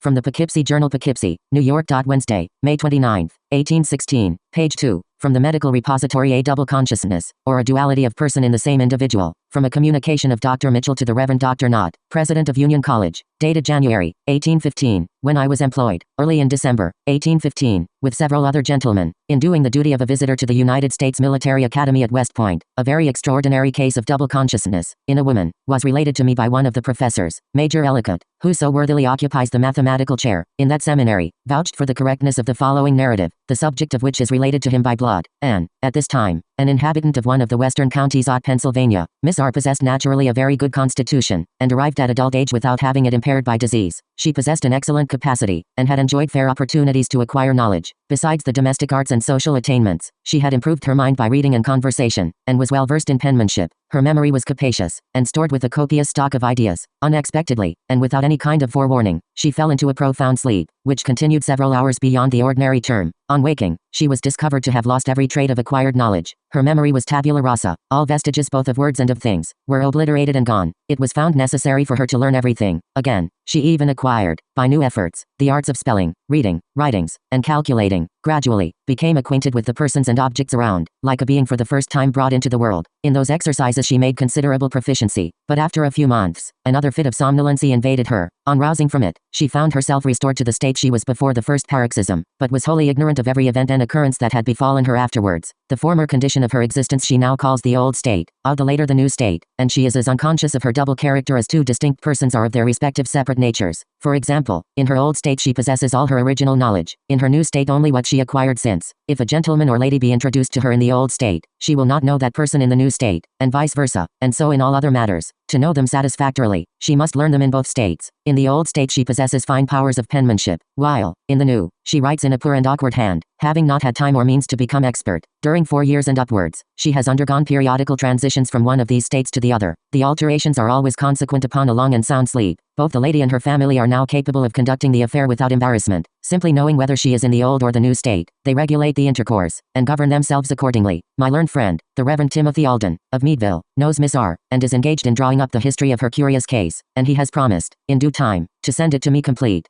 From the Poughkeepsie Journal, Poughkeepsie, New York. Wednesday, May 29, 1816. Page 2. From the Medical Repository, a double consciousness, or a duality of person in the same individual. From a communication of Dr. Mitchell to the Reverend Dr. Knott, President of Union College, dated January, 1815, when I was employed, early in December, 1815, with several other gentlemen, in doing the duty of a visitor to the United States Military Academy at West Point. A very extraordinary case of double consciousness, in a woman, was related to me by one of the professors, Major Ellicott, who so worthily occupies the mathematical chair, in that seminary, vouched for the correctness of the following narrative, the subject of which is related to him by blood, and, at this time, an inhabitant of one of the western counties of Pennsylvania. Miss R possessed naturally a very good constitution, and arrived at adult age without having it impaired by disease. She possessed an excellent capacity, and had enjoyed fair opportunities to acquire knowledge. Besides the domestic arts and social attainments, she had improved her mind by reading and conversation, and was well versed in penmanship. Her memory was capacious, and stored with a copious stock of ideas. Unexpectedly, and without any kind of forewarning, she fell into a profound sleep, which continued several hours beyond the ordinary term. On waking, she was discovered to have lost every trait of acquired knowledge. Her memory was tabula rasa. All vestiges both of words and of things were obliterated and gone. It was found necessary for her to learn everything again. She even acquired, by new efforts, the arts of spelling, reading, writings, and calculating. Gradually, became acquainted with the persons and objects around, like a being for the first time brought into the world. In those exercises she made considerable proficiency, but after a few months, another fit of somnolency invaded her. On rousing from it, she found herself restored to the state she was before the first paroxysm, but was wholly ignorant of every event and occurrence that had befallen her afterwards. The former condition of her existence she now calls the old state, of the later the new state, and she is as unconscious of her double character as two distinct persons are of their respective separate natures. For example, in her old state she possesses all her original knowledge, in her new state only what she acquired since. If a gentleman or lady be introduced to her in the old state, she will not know that person in the new state, and vice versa, and so in all other matters. To know them satisfactorily, she must learn them in both states. In the old state she possesses fine powers of penmanship, while, in the new, she writes in a poor and awkward hand, having not had time or means to become expert. During 4 years and upwards, she has undergone periodical transitions from one of these states to the other. The alterations are always consequent upon a long and sound sleep. Both the lady and her family are now capable of conducting the affair without embarrassment, simply knowing whether she is in the old or the new state. They regulate the intercourse, and govern themselves accordingly. My learned friend, the Reverend Timothy Alden, of Meadville, knows Miss R, and is engaged in drawing up the history of her curious case, and he has promised, in due time, to send it to me complete.